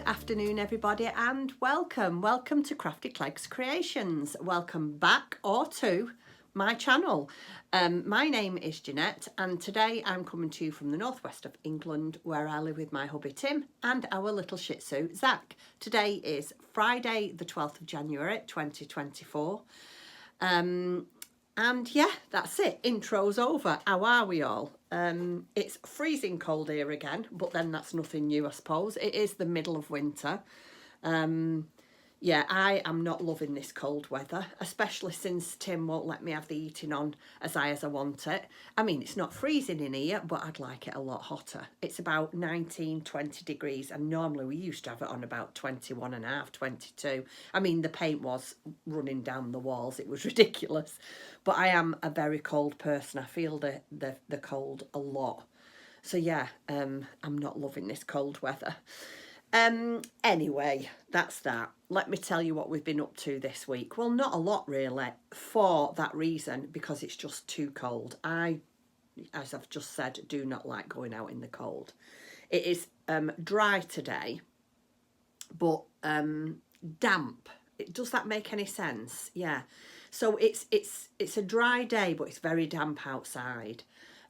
Good afternoon everybody and welcome to Crafty Clegg's Creations. Welcome back or to my channel. My name is Jeanette and today I'm coming to you from the northwest of England where I live with my hubby Tim and our little shih tzu Zach. Today is Friday the 12th of January 2024 and yeah, that's it. Intro's over. How are we all? It's freezing cold here again, but then that's nothing new, I suppose. It is the middle of winter. Yeah, I am not loving this cold weather, especially since Tim won't let me have the heating on as high as I want it. I mean, it's not freezing in here, but I'd like it a lot hotter. It's about 19, 20 degrees, and normally we used to have it on about 21 and a half, 22. I mean, the paint was running down the walls. It was ridiculous. But I am a very cold person. I feel the cold a lot. So yeah, I'm not loving this cold weather. Anyway, that's that. Let me tell you what we've been up to this week. Well, not a lot really, for that reason, because it's just too cold. I, as I've just said, do not like going out in the cold. It is dry today, but damp. Does that make any sense? Yeah. So it's a dry day, but it's very damp outside.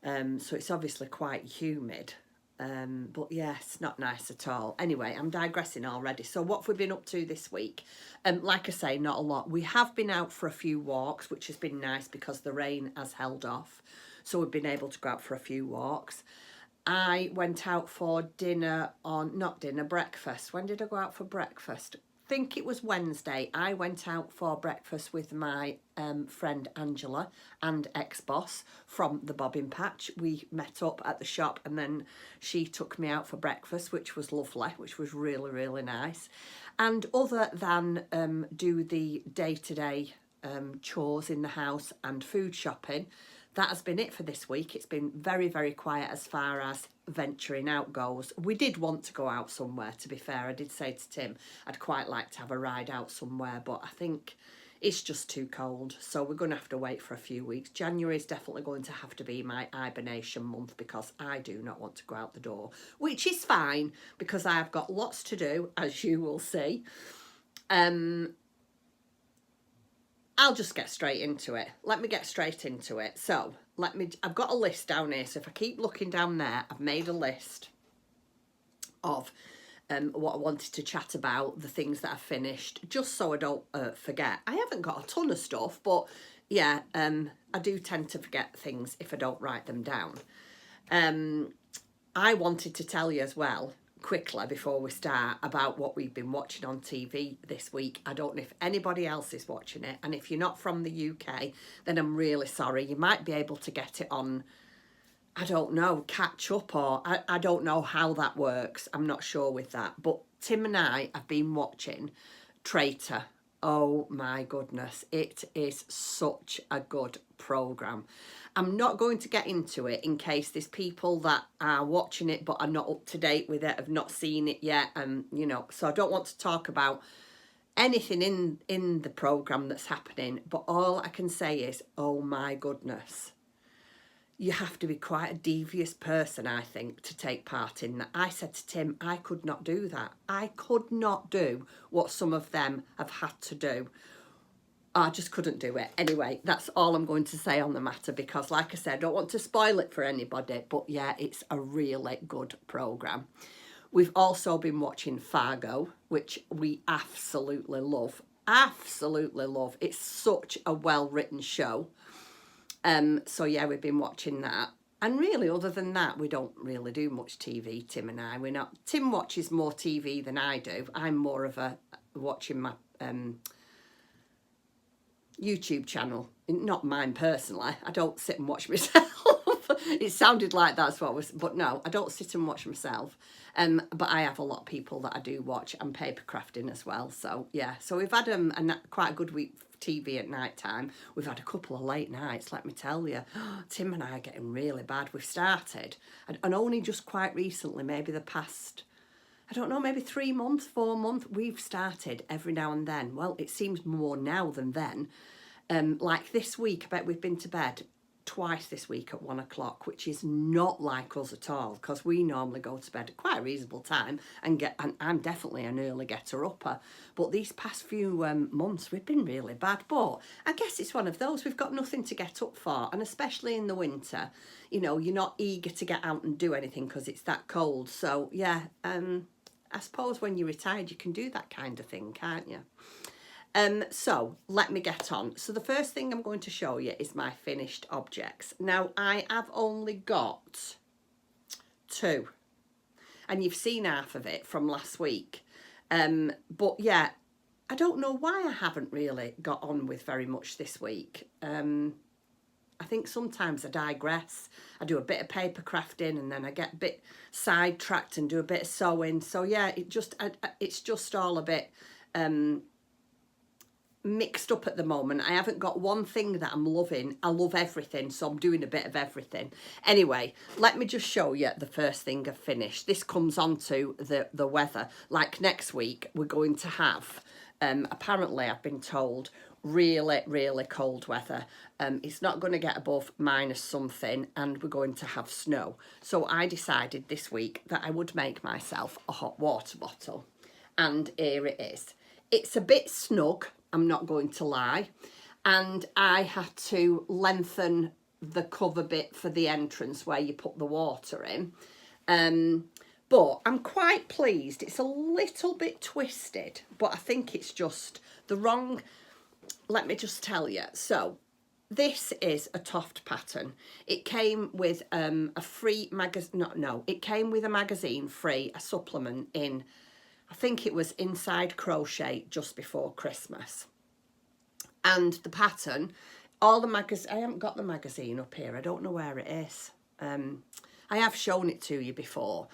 So it's obviously quite humid. But yes, not nice at all. Anyway, I'm digressing already. So what have we been up to this week? Like I say, not a lot. We have been out for a few walks, which has been nice because the rain has held off. So we've been able to go out for a few walks. I went out for breakfast. When did I go out for breakfast? I think it was Wednesday. I went out for breakfast with my friend Angela and ex-boss from the Bobbin Patch. We met up at the shop and then she took me out for breakfast, which was lovely, which was really, really nice. And other than do the day-to-day chores in the house and food shopping, that has been it for this week. It's been very, very quiet as far as venturing out goes. We did want to go out somewhere, to be fair. I did say to Tim I'd quite like to have a ride out somewhere, but I think it's just too cold. So we're going to have to wait for a few weeks. January is definitely going to have to be my hibernation month because I do not want to go out the door, which is fine because I've got lots to do, as you will see. I'll just get straight into it. Let me get straight into it. So I've got a list down here. So if I keep looking down there, I've made a list of what I wanted to chat about, the things that I've finished, just so I don't forget. I haven't got a ton of stuff, but yeah, I do tend to forget things if I don't write them down. I wanted to tell you as well, quickly before we start, about what we've been watching on TV this week. I don't know if anybody else is watching it, and if you're not from the UK, then I'm really sorry. You might be able to get it on, I don't know, catch up, or I don't know how that works. I'm not sure with that, but Tim and I have been watching Traitor. Oh my goodness, it is such a good programme. I'm not going to get into it in case there's people that are watching it but are not up to date with it, have not seen it yet, and you know, so I don't want to talk about anything in the programme that's happening, but all I can say is, oh my goodness, you have to be quite a devious person, I think, to take part in that. I said to Tim, I could not do that. I could not do what some of them have had to do. I just couldn't do it. Anyway, that's all I'm going to say on the matter because, like I said, I don't want to spoil it for anybody, but yeah, it's a really good programme. We've also been watching Fargo, which we absolutely love. Absolutely love. It's such a well-written show. So yeah, we've been watching that. And really, other than that, we don't really do much TV, Tim and I. Tim watches more TV than I do. I'm more of a watching my YouTube channel, not mine personally. I don't sit and watch myself. It sounded like that's what was, but no, I don't sit and watch myself. But I have a lot of people that I do watch and paper crafting as well. So yeah, so we've had quite a good week of TV at night time. We've had a couple of late nights, let me tell you. Tim and I are getting really bad. We've started, and only just quite recently, maybe the past, I don't know, maybe 3 months, 4 months, we've started every now and then. Well, it seems more now than then. Like this week, I bet we've been to bed twice this week at 1 o'clock, which is not like us at all, because we normally go to bed at quite a reasonable time and I'm definitely an early getter upper. But these past few months we've been really bad. But I guess it's one of those, we've got nothing to get up for, and especially in the winter, you know, you're not eager to get out and do anything because it's that cold. So yeah, I suppose when you're retired you can do that kind of thing, can't you? So let me get on. So the first thing I'm going to show you is my finished objects. Now I have only got 2, and you've seen half of it from last week. But yeah, I don't know why I haven't really got on with very much this week. I think sometimes I digress. I do a bit of paper crafting and then I get a bit sidetracked and do a bit of sewing. So yeah, it's just all a bit mixed up at the moment. I haven't got one thing that I'm loving. I love everything, so I'm doing a bit of everything. Anyway, let me just show you the first thing I've finished. This comes on to the weather. Like next week, we're going to have, apparently I've been told, really, really cold weather. It's not going to get above minus something, and we're going to have snow. So I decided this week that I would make myself a hot water bottle. And here it is. It's a bit snug, I'm not going to lie, and I had to lengthen the cover bit for the entrance where you put the water in, but I'm quite pleased. It's a little bit twisted, but I think it's just the wrong, let me just tell you. So this is a Toft pattern. It came with a free magazine, it came with a magazine free, a supplement in, I think it was Inside Crochet just before Christmas. And the pattern, all the magazine, I haven't got the magazine up here. I don't know where it is. I have shown it to you before.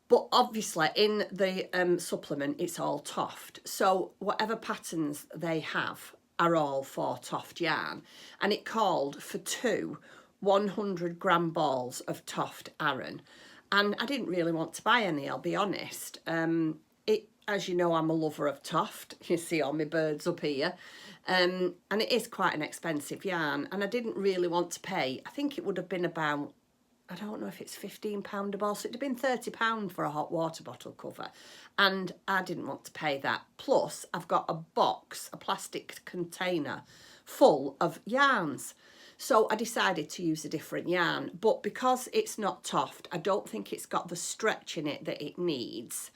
But obviously in the supplement, it's all Toft. So whatever patterns they have are all for Toft yarn. And it called for 2 100-gram balls of Toft Aran. And I didn't really want to buy any, I'll be honest. As you know, I'm a lover of Toft. You see all my birds up here. And it is quite an expensive yarn. And I didn't really want to pay. I think it would have been about, I don't know if it's £15 a ball. So it would have been £30 for a hot water bottle cover. And I didn't want to pay that. Plus, I've got a box, a plastic container full of yarns. So I decided to use a different yarn, but because it's not Toft, I don't think it's got the stretch in it that it needs.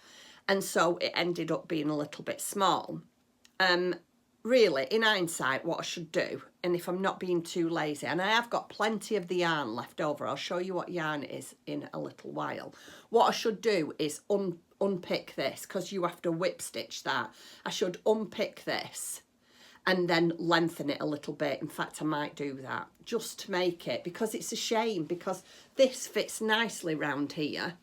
And so it ended up being a little bit small. Really, in hindsight, what I should do, and if I'm not being too lazy, and I have got plenty of the yarn left over, I'll show you what yarn it is in a little while. What I should do is unpick this, because you have to whip stitch that. I should unpick this and then lengthen it a little bit. In fact, I might do that just to make it, because it's a shame, because this fits nicely round here,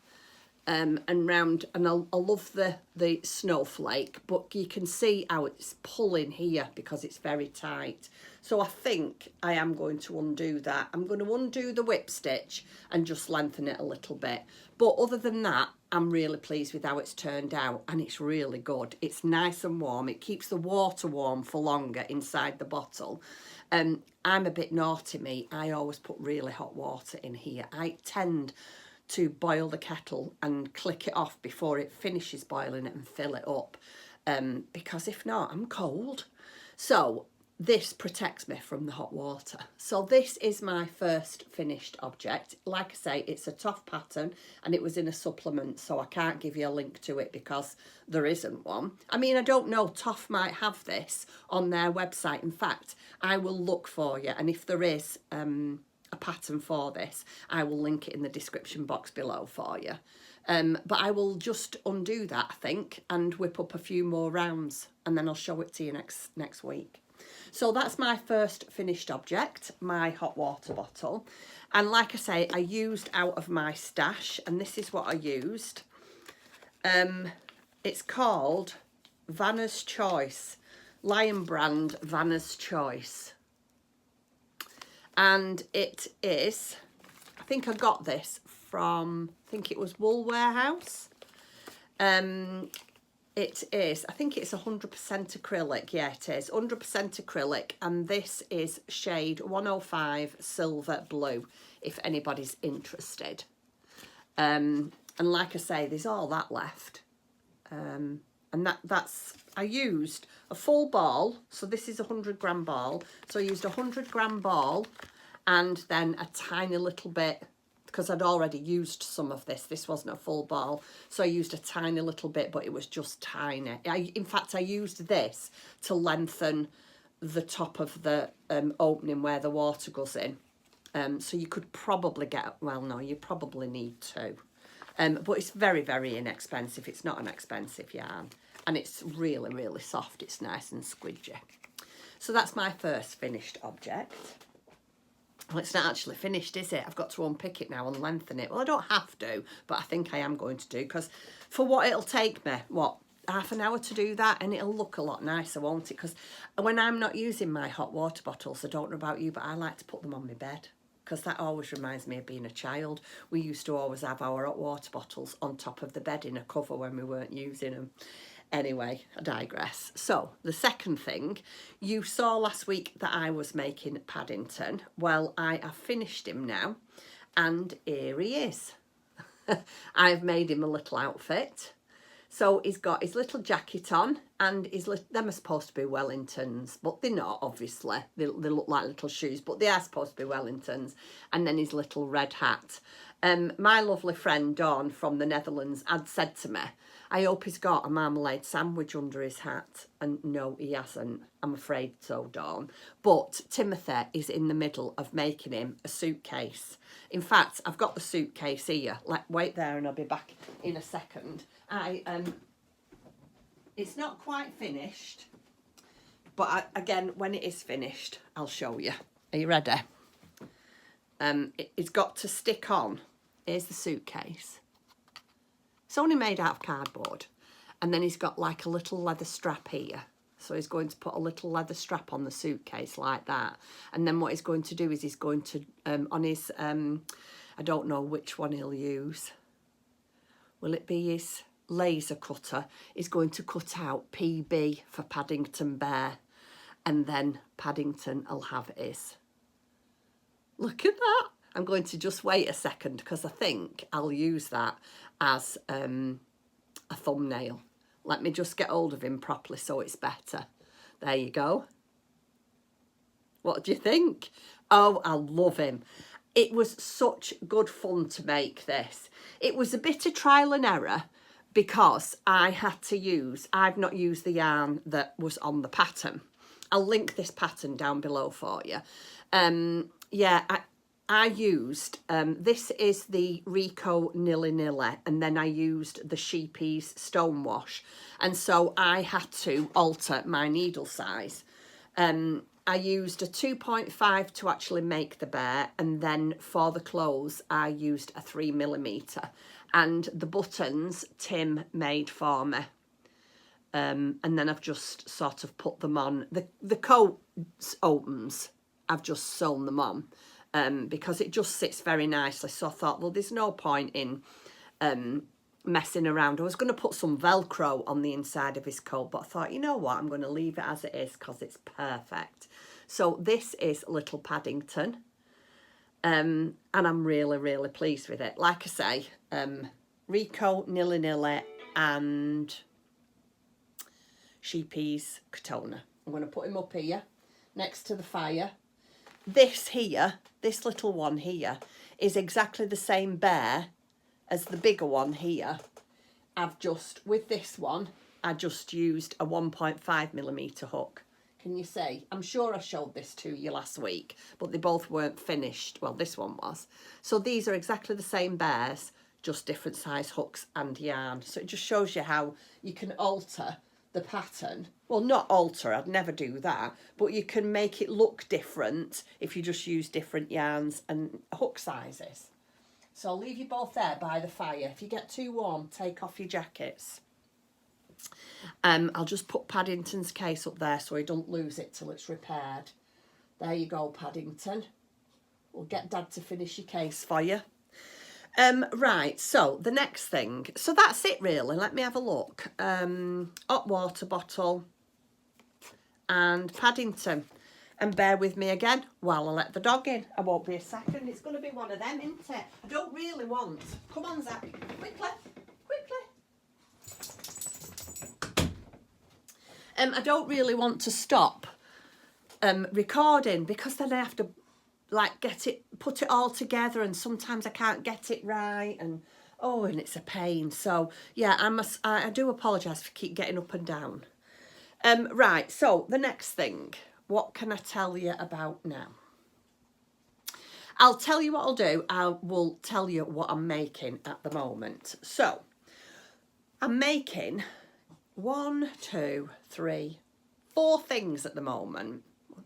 and round, and I love the snowflake, but you can see how it's pulling here because it's very tight. So I think I am going to undo that. I'm going to undo the whip stitch and just lengthen it a little bit. But other than that, I'm really pleased with how it's turned out, and it's really good. It's nice and warm. It keeps the water warm for longer inside the bottle. I'm a bit naughty, me. I always put really hot water in here. I tend to boil the kettle and click it off before it finishes boiling it and fill it up, because if not, I'm cold. So this protects me from the hot water. So this is my first finished object. Like I say, it's a Toft pattern and it was in a supplement, so I can't give you a link to it because there isn't one. I mean, I don't know, Toft might have this on their website. In fact, I will look for you, and if there is a pattern for this, I will link it in the description box below for you. But I will just undo that, I think, and whip up a few more rounds, and then I'll show it to you next week. So that's my first finished object, my hot water bottle. And like I say, I used out of my stash, and this is what I used. It's called Vanna's Choice, Lion Brand Vanna's Choice. And it is, I think I got this from, I think it was Wool Warehouse. it is, I think it's 100% acrylic. Yeah, it is 100% acrylic, and this is shade 105 Silver Blue, if anybody's interested. And like I say, there's all that left. And that's, I used a full ball, so this is a 100-gram ball. So I used a 100-gram ball and then a tiny little bit, because I'd already used some of this. This wasn't a full ball, so I used a tiny little bit, but it was just tiny. In fact, I used this to lengthen the top of the opening where the water goes in. So you could probably get, well, no, you probably need two. But it's very, very inexpensive. It's not an expensive yarn. And it's really, really soft. It's nice and squidgy. So that's my first finished object. Well, it's not actually finished, is it? I've got to unpick it now and lengthen it. Well, I don't have to, but I think I am going to do, because for what it'll take me, what, half an hour to do that, and it'll look a lot nicer, won't it? Because when I'm not using my hot water bottles, I don't know about you, but I like to put them on my bed, because that always reminds me of being a child. We used to always have our hot water bottles on top of the bed in a cover when we weren't using them. Anyway, I digress. So, the second thing, you saw last week that I was making Paddington. Well, I have finished him now, and here he is. I've made him a little outfit. So he's got his little jacket on, and them are supposed to be Wellingtons, but they're not, obviously. They look like little shoes, but they are supposed to be Wellingtons. And then his little red hat. My lovely friend Dawn from the Netherlands had said to me, I hope he's got a marmalade sandwich under his hat. And no, he hasn't. I'm afraid so, Dawn. But Timothy is in the middle of making him a suitcase. In fact, I've got the suitcase here. Wait there and I'll be back in a second. It's not quite finished, but again, when it is finished, I'll show you. Are you ready? It's got to stick on. Here's the suitcase. It's only made out of cardboard. And then he's got like a little leather strap here. So he's going to put a little leather strap on the suitcase like that. And then what he's going to do is he's going to, on his, I don't know which one he'll use. Will it be his laser cutter? He's going to cut out PB for Paddington Bear. And then Paddington will have his. Look at that. I'm going to just wait a second, because I think I'll use that as a thumbnail. Let me just get hold of him properly so it's better. There you go. What do you think? Oh, I love him. It was such good fun to make this. It was a bit of trial and error, because I've not used the yarn that was on the pattern. I'll link this pattern down below for you. Yeah, I used, this is the Rico Nilly Nilly, and then I used the Sheepy's Stonewash. And so I had to alter my needle size. I used a 2.5 to actually make the bear, and then for the clothes, I used a 3mm. And the buttons, Tim made for me. And then I've just sort of put them on. The coat opens, I've just sewn them on. Because it just sits very nicely. So I thought, well, there's no point in messing around. I was going to put some Velcro on the inside of his coat, but I thought, you know what, I'm going to leave it as it is, because it's perfect. So this is little Paddington, and I'm really, really pleased with it. Like I say, Rico Nilly Nilly and Sheepy's Katona. I'm going to put him up here next to the fire. This here, this little one here, is exactly the same bear as the bigger one here. I've just, with this one, I just used a 1.5mm hook. Can you see? I'm sure I showed this to you last week, but they both weren't finished. Well, this one was. So these are exactly the same bears, just different size hooks and yarn. So it just shows you how you can alter the pattern. Well, not alter, I'd never do that, but you can make it look different if you just use different yarns and hook sizes. So I'll leave you both there by the fire. If you get too warm, take off your jackets. I'll just put Paddington's case up there so he don't lose it till it's repaired. There you go, Paddington. We'll get Dad to finish your case for you. Right, so the next thing, so that's it really. Let me have a look. Hot water bottle and Paddington. And bear with me again while I let the dog in. I won't be a second. It's going to be one of them, isn't it? I don't really want. Come on, Zach. Quickly. I don't really want to stop recording because then I have to like put it all together, and sometimes I can't get it right, and it's a pain. So yeah, I do apologise for keep getting up and down. Right, so the next thing, what can I tell you about now? I'll tell you what I'll do. I will tell you what I'm making at the moment. So I'm making 1, 2, 3, 4 things at the moment. 1,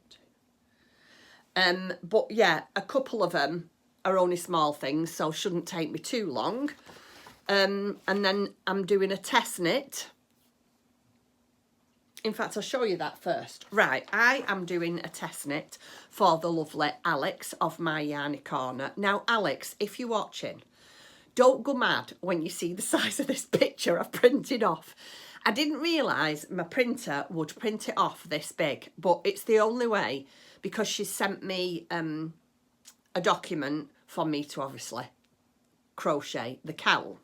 2. But yeah, a couple of them are only small things, so shouldn't take me too long. And then I'm doing a test knit. In fact, I'll show you that first. Right, I am doing a test knit for the lovely Alex of My Yarny Corner. Now, Alex, if you're watching, don't go mad when you see the size of this picture I've printed off. I didn't realise my printer would print it off this big, but it's the only way because she sent me a document for me to obviously crochet the cowl.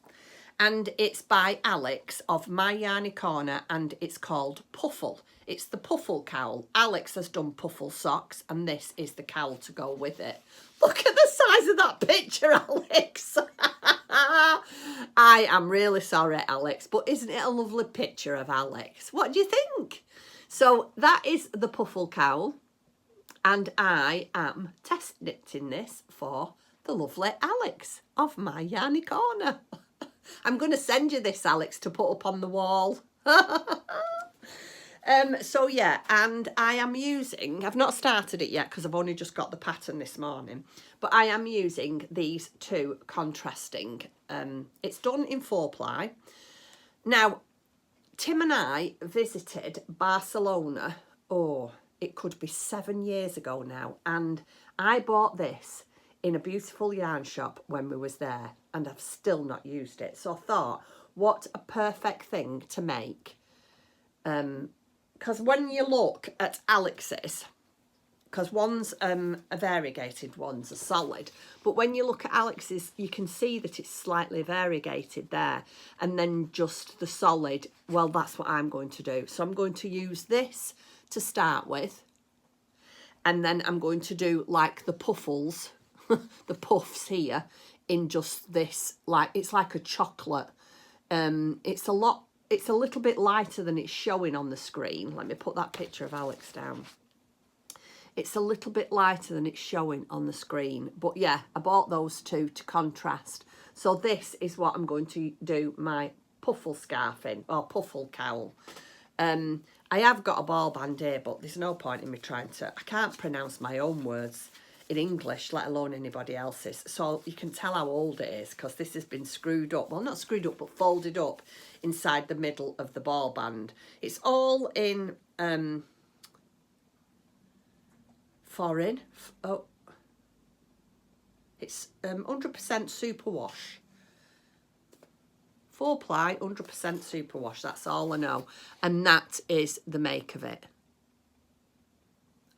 And it's by Alex of My Yarny Corner, and it's called Puffle. It's the Puffle cowl. Alex has done Puffle socks, and this is the cowl to go with it. Look at the size of that picture, Alex. I am really sorry, Alex, but isn't it a lovely picture of Alex? What do you think? So that is the Puffle cowl, and I am test knitting this for the lovely Alex of My Yarny Corner. I'm going to send you this, Alex, to put up on the wall. So yeah, and I am using, I've not started it yet because I've only just got the pattern this morning, but I am using these 2 contrasting. It's done in 4-ply. Now, Tim and I visited Barcelona, it could be 7 years ago now, and I bought this in a beautiful yarn shop when we was there, and I've still not used it. So I thought, what a perfect thing to make. Because when you look at Alex's, because one's a variegated, one's a solid, but when you look at Alex's, you can see that it's slightly variegated there, and then just the solid, well, that's what I'm going to do. So I'm going to use this to start with, and then I'm going to do like the puffles, the puffs here in just this, like it's like a chocolate. It's a little bit lighter than it's showing on the screen. Let me put that picture of Alex down. It's a little bit lighter than it's showing on the screen, but yeah, I bought those 2 to contrast. So this is what I'm going to do my Puffle scarf in, or Puffle cowl. I have got a ball band here, but there's no point in me trying to, I can't pronounce my own words in English, let alone anybody else's. So you can tell how old it is because this has been screwed up. Well, not screwed up, but folded up inside the middle of the ball band. It's all in foreign. It's 100% superwash. 4-ply, 100% superwash. That's all I know. And that is the make of it.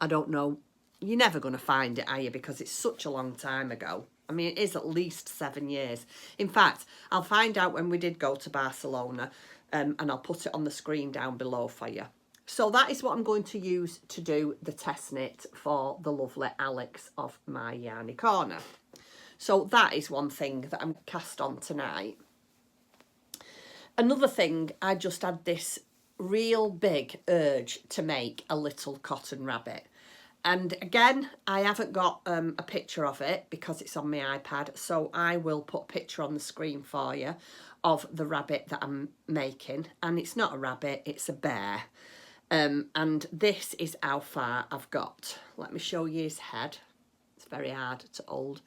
I don't know. You're never going to find it, are you? Because it's such a long time ago. I mean, it is at least 7 years. In fact, I'll find out when we did go to Barcelona, and I'll put it on the screen down below for you. So that is what I'm going to use to do the test knit for the lovely Alex of My Yarny Corner. So that is one thing that I'm cast on tonight. Another thing, I just had this real big urge to make a little cotton rabbit. And again, I haven't got a picture of it because it's on my iPad, so I will put a picture on the screen for you of the rabbit that I'm making. And it's not a rabbit, it's a bear. And this is how far I've got. Let me show you his head. It's very hard to hold.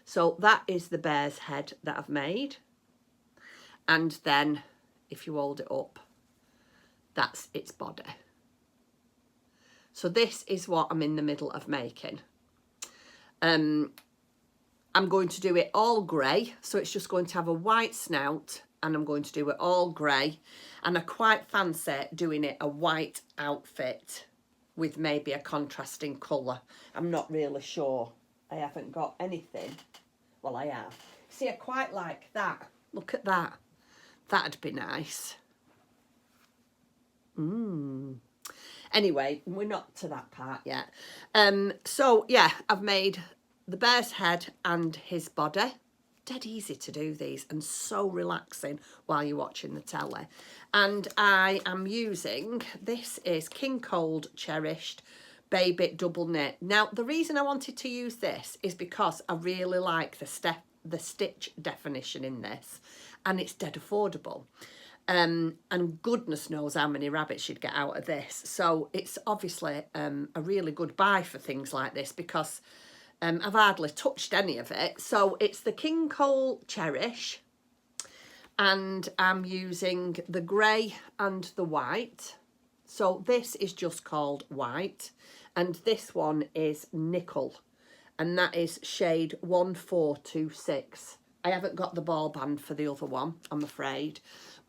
So that is the bear's head that I've made. And then, if you hold it up, that's its body. So this is what I'm in the middle of making. I'm going to do it all grey, so it's just going to have a white snout, and I'm going to do it all grey. And I quite fancy doing it a white outfit with maybe a contrasting colour. I'm not really sure. I haven't got anything. Well, I have. See, I quite like that. Look at that. That'd be nice. Anyway, we're not to that part yet. So, yeah, I've made the bear's head and his body. Dead easy to do these and so relaxing while you're watching the telly. And I am using, this is King Cold Cherished Baby Double Knit. Now, the reason I wanted to use this is because I really like the stitch definition in this, and it's dead affordable. And goodness knows how many rabbits you'd get out of this. So it's obviously a really good buy for things like this, because I've hardly touched any of it. So it's the King Cole Cherish, and I'm using the grey and the white. So this is just called white, and this one is nickel, and that is shade 1426. I haven't got the ball band for the other one, I'm afraid.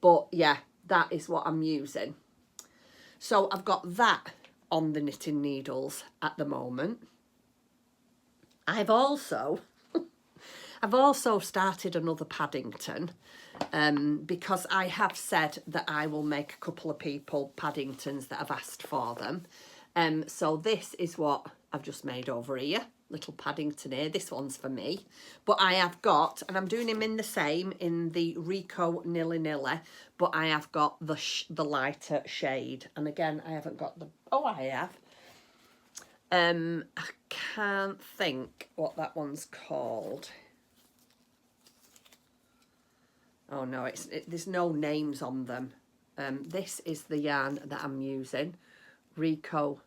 But yeah, that is what I'm using. So I've got that on the knitting needles at the moment. I've also started another Paddington, because I have said that I will make a couple of people Paddingtons that have asked for them. So this is what I've just made over here. Little Paddington here. This one's for me. But I have got, and I'm doing him in the same, in the Rico Nilly Nilly, but I have got the lighter shade. And again, I haven't got the, oh, I have. I can't think what that one's called. Oh no, there's no names on them. This is the yarn that I'm using. Rico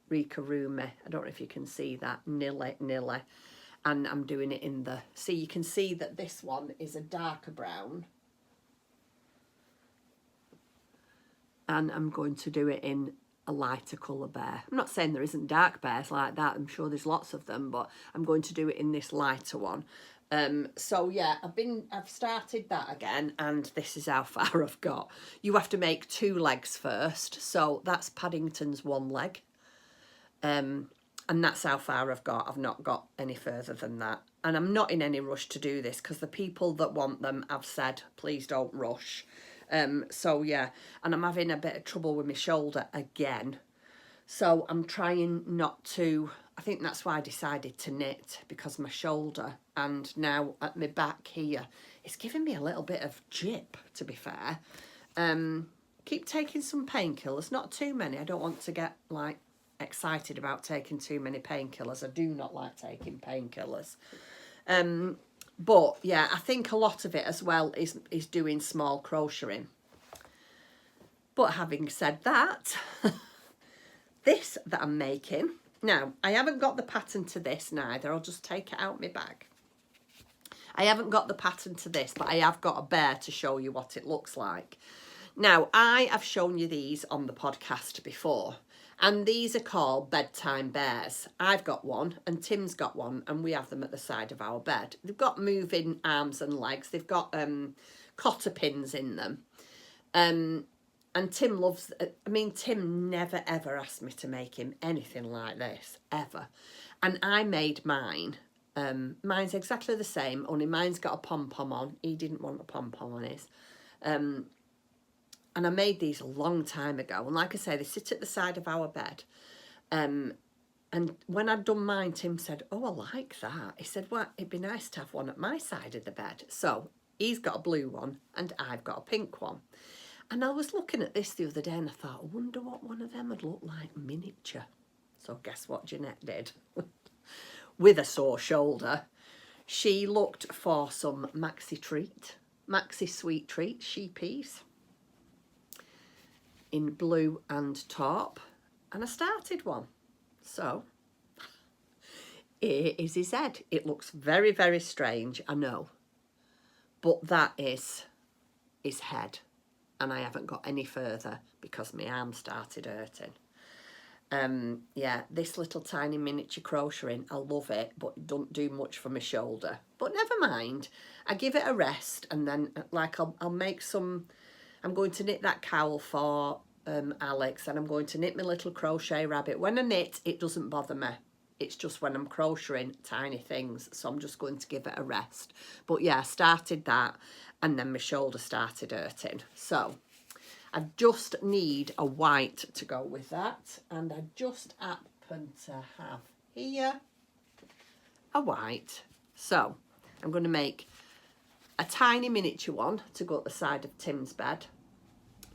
Rumi. I don't know if you can see that. Nilly. And I'm doing it in the... See, you can see that this one is a darker brown. And I'm going to do it in a lighter colour bear. I'm not saying there isn't dark bears like that. I'm sure there's lots of them, but I'm going to do it in this lighter one. So yeah, I've started that again, and this is how far I've got. You have to make 2 legs first. So that's Paddington's 1 leg. And that's how far I've got. I've not got any further than that. And I'm not in any rush to do this, because the people that want them have said, please don't rush. So yeah, and I'm having a bit of trouble with my shoulder again. So I'm trying not to, I think that's why I decided to knit, because my shoulder and now at my back here, it's giving me a little bit of jip, to be fair. Keep taking some painkillers, not too many. I don't want to get like excited about taking too many painkillers. I do not like taking painkillers. But yeah, I think a lot of it as well is doing small crocheting. But having said that, this that I'm making, now I haven't got the pattern to this neither. I'll just take it out my bag. I haven't got the pattern to this, but I have got a bear to show you what it looks like. Now, I have shown you these on the podcast before, and these are called bedtime bears. I've got one, and Tim's got one, and we have them at the side of our bed. They've got moving arms and legs. They've got cotter pins in them. And Tim loves, I mean, Tim never ever asked me to make him anything like this, ever. And I made mine. Mine's exactly the same, only mine's got a pom-pom on. He didn't want a pom-pom on his. And I made these a long time ago. And like I say, they sit at the side of our bed. And when I'd done mine, Tim said, oh, I like that. He said, well, it'd be nice to have one at my side of the bed. So he's got a blue one and I've got a pink one. And I was looking at this the other day and I thought, I wonder what one of them would look like miniature. So guess what Jeanette did? With a sore shoulder, she looked for some maxi sweet treats, sheepies, in blue and taupe, and I started one. So here is his head. It looks very, very strange, I know, but that is his head, and I haven't got any further because my arm started hurting. Yeah, this little tiny miniature crocheting, I love it, but it don't do much for my shoulder. But never mind, I give it a rest, and then like I'll make some. I'm going to knit that cowl for Alex, and I'm going to knit my little crochet rabbit. When I knit, it doesn't bother me. It's just when I'm crocheting tiny things, so I'm just going to give it a rest. But yeah, I started that, and then my shoulder started hurting. So I just need a white to go with that, and I just happen to have here a white. So I'm going to make a tiny miniature one to go at the side of Tim's bed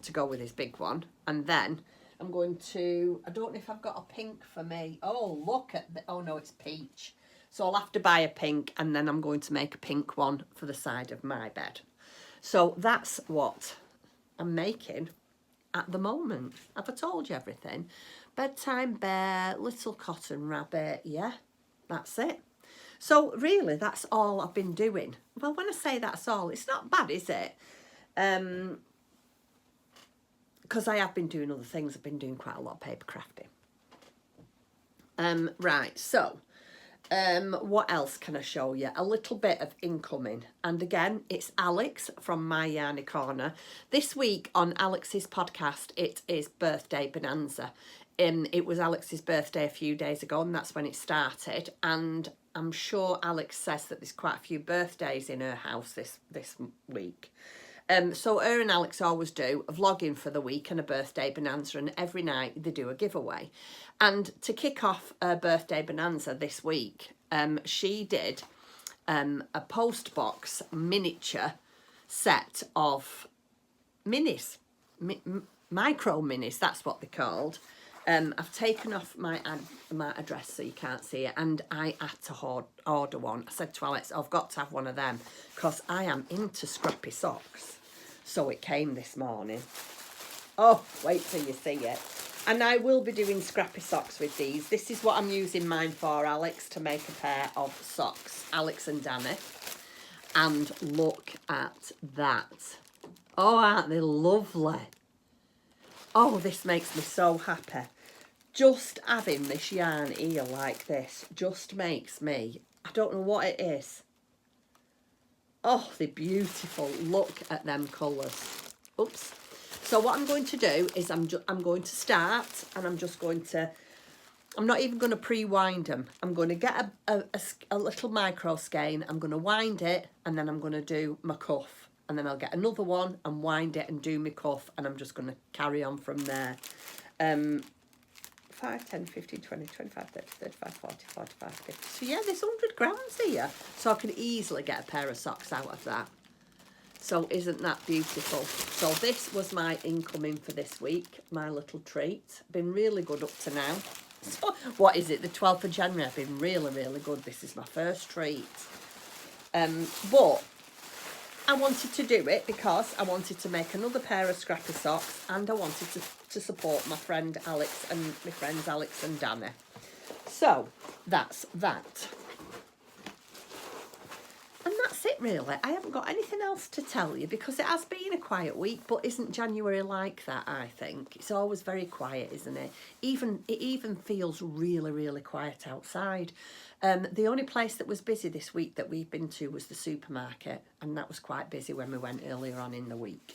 to go with his big one, and then I'm going to, I don't know if I've got a pink for me. Oh, look at the, oh no, it's peach. So I'll have to buy a pink, and then I'm going to make a pink one for the side of my bed. So that's what I'm making at the moment. Have I told you everything? Bedtime bear, little cotton rabbit, yeah, that's it. So really, that's all I've been doing. Well, when I say that's all, it's not bad, is it? Because I have been doing other things. I've been doing quite a lot of paper crafting. Right, so what else can I show you? A little bit of incoming. And again, it's Alex from My Yarny Corner. This week on Alex's podcast, it is Birthday Bonanza. It was Alex's birthday a few days ago, and that's when it started. And I'm sure Alex says that there's quite a few birthdays in her house this week. So her and Alex always do a vlogging for the week and a birthday bonanza, and every night they do a giveaway. And to kick off her birthday bonanza this week, she did a post box miniature set of minis, micro minis, that's what they're called. I've taken off my address so you can't see it, and I had to order one. I said to Alex, I've got to have one of them because I am into Scrappy socks. So it came this morning. Oh, wait till you see it. And I will be doing Scrappy socks with these. This is what I'm using mine for, Alex, to make a pair of socks. Alex and Danny. And look at that. Oh, aren't they lovely? Oh, this makes me so happy. Just having this yarn here like this just makes me, I don't know what it is. Oh, they're beautiful. Look at them colours. Oops. So what I'm going to do is I'm going to start, and I'm just going to, I'm not even going to pre-wind them. I'm going to get a little micro skein. I'm going to wind it, and then I'm going to do my cuff. And then I'll get another one and wind it and do my cuff, and I'm just going to carry on from there. 5, 10, 15, 20, 25, 30, 35, 40, 45, 50. So yeah, there's 100 grams here. So I can easily get a pair of socks out of that. So isn't that beautiful? So this was my incoming for this week, my little treat. Been really good up to now. So what is it, the 12th of January? I've been really, really good. This is my first treat. But I wanted to do it because I wanted to make another pair of Scrappy socks, and I wanted to support my friend Alex and my friends Alex and Danny. So that's that. And that's it really. I haven't got anything else to tell you because it has been a quiet week, but isn't January like that, I think? It's always very quiet, isn't it? It even feels really, really quiet outside. The only place that was busy this week that we've been to was the supermarket, and that was quite busy when we went earlier on in the week.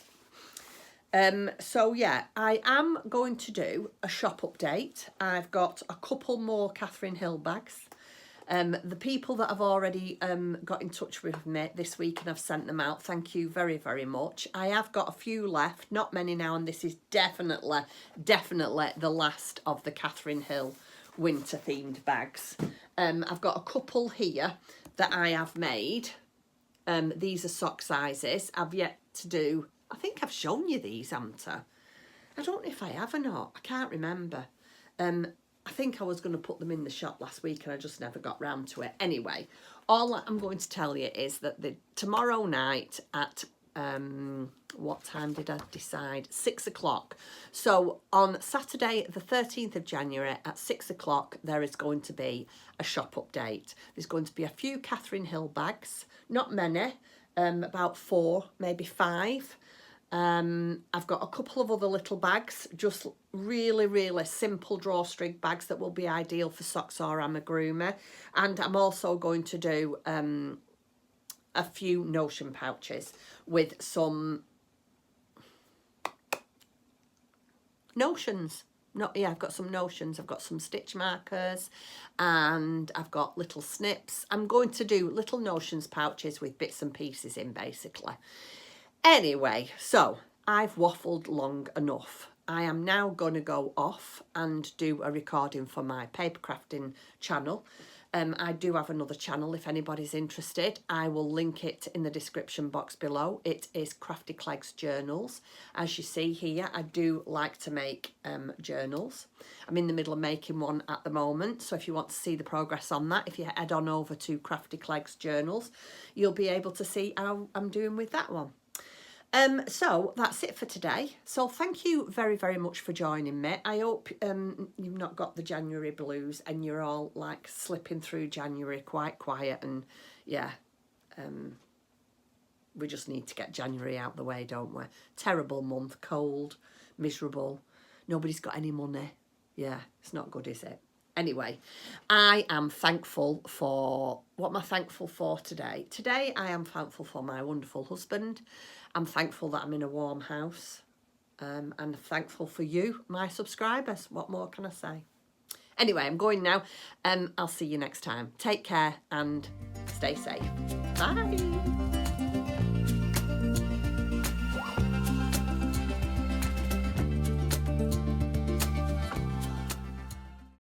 So yeah, I am going to do a shop update. I've got a couple more Catherine Hill bags. The people that have already got in touch with me this week and I've sent them out, thank you very, very much. I have got a few left, not many now, and this is definitely the last of the Catherine Hill winter themed bags. I've got a couple here that I have made. These are sock sizes. I've yet to do, I think I've shown you these, haven't I? I don't know if I have or not. I can't remember. I think I was going to put them in the shop last week and I just never got round to it. Anyway, all I'm going to tell you is that tomorrow night at, what time did I decide? 6 o'clock. So on Saturday, the 13th of January at 6 o'clock, there is going to be a shop update. There's going to be a few Catherine Hill bags, not many, about 4, maybe 5. I've got a couple of other little bags, just really simple drawstring bags that will be ideal for socks or amigurumi. And I'm also going to do a few notion pouches with some notions. I've got some notions, I've got some stitch markers, and I've got little snips. I'm going to do little notions pouches with bits and pieces in, basically. Anyway, so I've waffled long enough. I am now going to go off and do a recording for my paper crafting channel. I do have another channel if anybody's interested. I will link it in the description box below. It is Crafty Clegg's Journals. As you see here, I do like to make journals. I'm in the middle of making one at the moment, so if you want to see the progress on that, if you head on over to Crafty Clegg's Journals, you'll be able to see how I'm doing with that one. So that's it for today. So thank you very much for joining me. I hope you've not got the January blues and you're all like slipping through January quite quiet, and yeah, we just need to get January out the way, don't we? Terrible month, cold, miserable, nobody's got any money. Yeah, it's not good, is it? Anyway, I am thankful for, what am I thankful for today? Today I am thankful for my wonderful husband. I'm thankful that I'm in a warm house. And thankful for you, my subscribers. What more can I say? Anyway, I'm going now. I'll see you next time. Take care and stay safe. Bye.